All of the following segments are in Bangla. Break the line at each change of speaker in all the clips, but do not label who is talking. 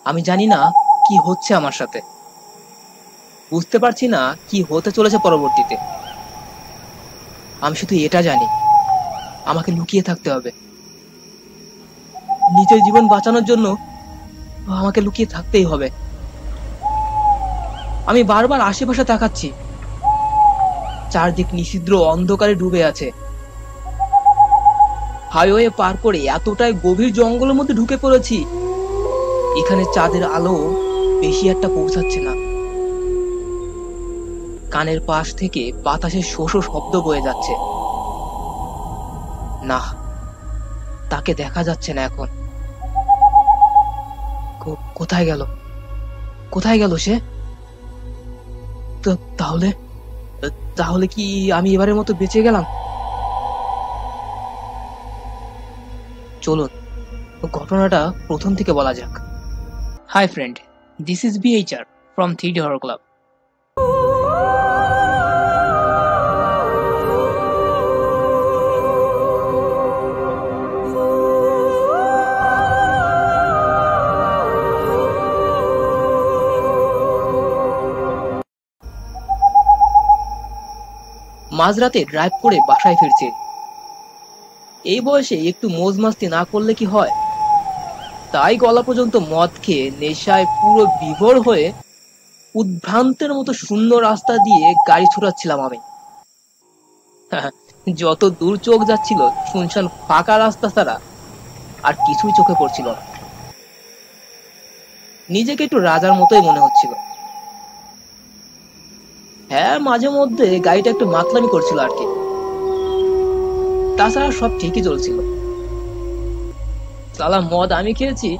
আমি জানি না কি হচ্ছে আমার সাথে, বুঝতে পারছি না কি হতে চলেছে পরবর্তীতে। আমি শুধু এটা জানি, আমাকে লুকিয়ে থাকতে হবে। নিজের জীবন বাঁচানোর জন্য আমাকে লুকিয়ে থাকতেই হবে। আমি বারবার আশেপাশে তাকাচ্ছি, চারদিক নিষিদ্র অন্ধকারে ডুবে আছে। হাইওয়ে পার করে এতটাই গভীর জঙ্গলের মধ্যে ঢুকে পড়েছি, এখানে চাঁদের আলো বেশি একটা পৌঁছাচ্ছে না। কানের পাশ থেকে বাতাসের শোষো শব্দ বয়ে যাচ্ছে। না, তাকে দেখা যাচ্ছে না এখন। কোথায় গেল? কোথায় গেল সে? তাহলে তাহলে কি আমি এবারের মতো বেঁচে গেলাম? চলুন ঘটনাটা প্রথম থেকে বলা যাক। Hi friend, this is BHR from 3D horror club. মাঝরাতে ড্রাইভ করে বাসায় ফিরছি। এই বয়সে একটু মৌজ মাস্তি না করলে কি হয়, তাই গলা পর্যন্ত মদ খেয়ে নেশায় পুরো বিভোর হয়ে উদ্ভ্রান্তের মতো শূন্য রাস্তা দিয়ে গাড়ি ছুটাচ্ছিলাম আমি। যত দূর চোখ যাচ্ছিল শুনশান ফাঁকা রাস্তা ছাড়া আর কিছুই চোখে পড়ছিল না। নিজেকে একটু রাজার মতোই মনে হচ্ছিল। হ্যাঁ, মাঝে মধ্যে গাড়িটা একটু মাতলামি করছিল আর কি, তাছাড়া সব ঠিকই চলছিল। সালা মদ আমি খেয়েছি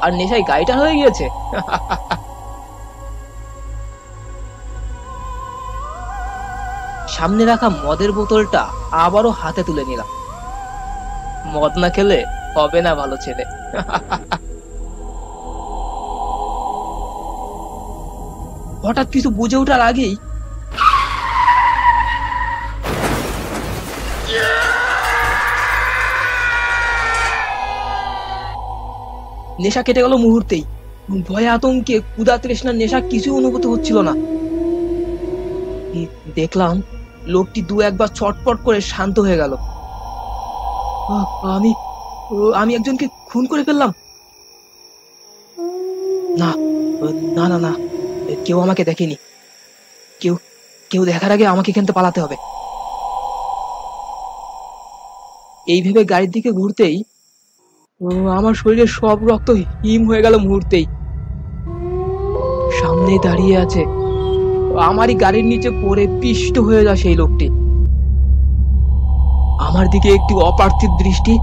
আর নেশায় গাড়িটা হয়ে গিয়েছে। সামনে রাখা মদের বোতলটা আবারও হাতে তুলে নিলাম। মদ না খেলে হবে না ভালো ছেলে। হঠাৎ কিছু বুঝে ওঠার আগেই নেশা কেটে গেল মুহূর্তেই। ভয়ে আতঙ্কে ক্ষুধা তৃষ্ণার নেশা কিছু অনুভূত হচ্ছিল না। দেখলাম লোকটি দু একবার ছটপট করে শান্ত হয়ে গেল। আমি আমি একজনকে খুন করে ফেললাম? না না না না, কেউ আমাকে দেখেনি। কেউ কেউ দেখার আগে আমাকে এখান থেকে পালাতে হবে। এই ভেবে গাড়ির দিকে ঘুরতেই আমার শরীরের সব রক্ত হিম হয়ে গেল মুহূর্তেই। সামনে দাঁড়িয়ে আছে, আমারই গাড়ির নিচে পড়ে পিষ্ট হয়ে যায় সেই লোকটি। আমার দিকে একটি অপার্থিব দৃষ্টি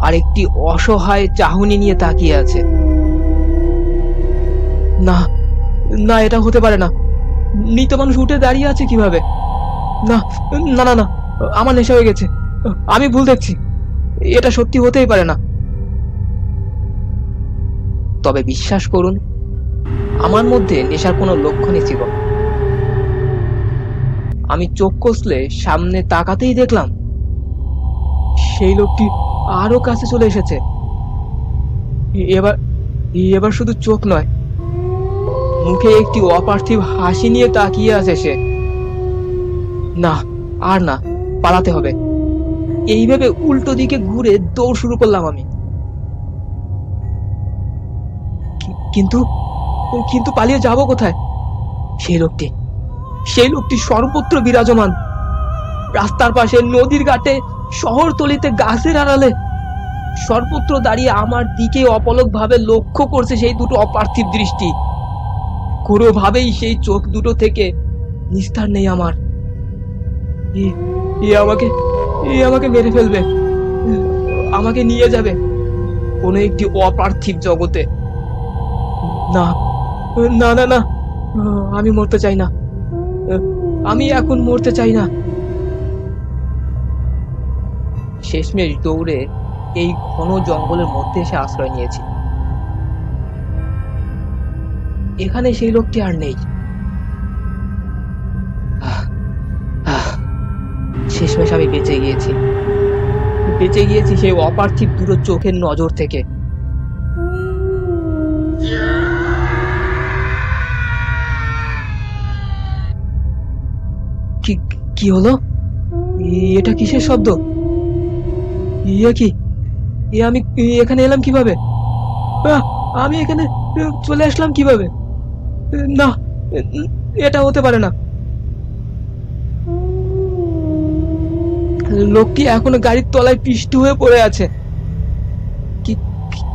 আর একটি অসহায় চাহনি নিয়ে তাকিয়ে আছে। না না, এটা হতে পারে না। মৃত মানুষ উঠে দাঁড়িয়ে আছে কিভাবে? না না না না, আমার নেশা হয়ে গেছে, আমি ভুল দেখছি, এটা সত্যি হতেই পারে না। তবে বিশ্বাস করুন, আমার মধ্যে নেশার কোনো লক্ষণই ছিল। আমি চোখ কষলে সামনে তাকাতেই দেখলাম সেই লোকটি আরো কাছে চলে এসেছে। এবার এবার শুধু চোখ নয়, মুখে একটি অপার্থিব হাসি নিয়ে তাকিয়ে আছে সে। না, আর না, পালাতে হবে। এইভাবে উল্টো দিকে ঘুরে দৌড় শুরু করলাম আমি। কিন্তু কিন্তু পালিয়ে যাব কোথায়? সেই লোকটি সর্বত্র বিরাজমান। রাস্তার পাশে, নদীর ঘাটে, শহরতলিতে, গাছের আড়ালে, সর্বত্র দাঁড়িয়ে আমার দিকে অপলক ভাবে লক্ষ্য করছে সেই দুটো অপার্থিব দৃষ্টি। কোনোভাবেই সেই চোখ দুটো থেকে নিস্তার নেই আমার। আমাকে মেরে ফেলবে, আমাকে নিয়ে যাবে কোনো একটি অপার্থিব জগতে। না না না না, আমি মরতে চাই না, আমি এখন মরতে চাই না। শেষমেশ দৌড়ে এই ঘন জঙ্গলের মধ্যে এসে আশ্রয় নিয়েছি। এখানে সেই লোকটি আর নেই। শেষমেশ আমি বেঁচে গিয়েছি সেই অপার্থিব দুটো চোখের নজর থেকে। কি হলো? এটা কিসের শব্দ? ইয়ে কি? আমি এখানে এলাম কিভাবে? আমি এখানে চলে আসলাম কিভাবে? না, এটা হতে পারে না। লোকটি এখনো গাড়ির তলায় পিষ্ট হয়ে পড়ে আছে।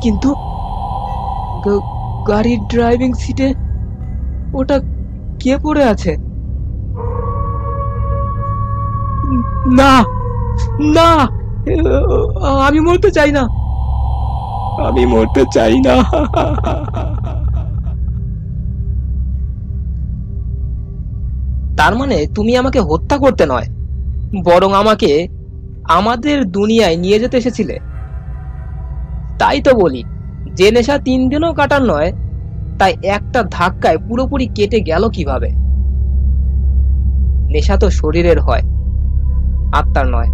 কিন্তু গাড়ির ড্রাইভিং সিটে ওটা কে পড়ে আছে? না, না, আমি মরতে চাই না, আমি মরতে চাই না। তার মানে তুমি আমাকে হত্যা করতে নয়, বরং আমাকে আমাদের দুনিয়ায় নিয়ে যেতে এসেছিলে। তাই তো বলি, যে নেশা 3 দিনও কাটার নয়, তাই একটা ধাক্কায় পুরোপুরি কেটে গেল কিভাবে? নেশা তো শরীরের হয়, আত্মার নয়।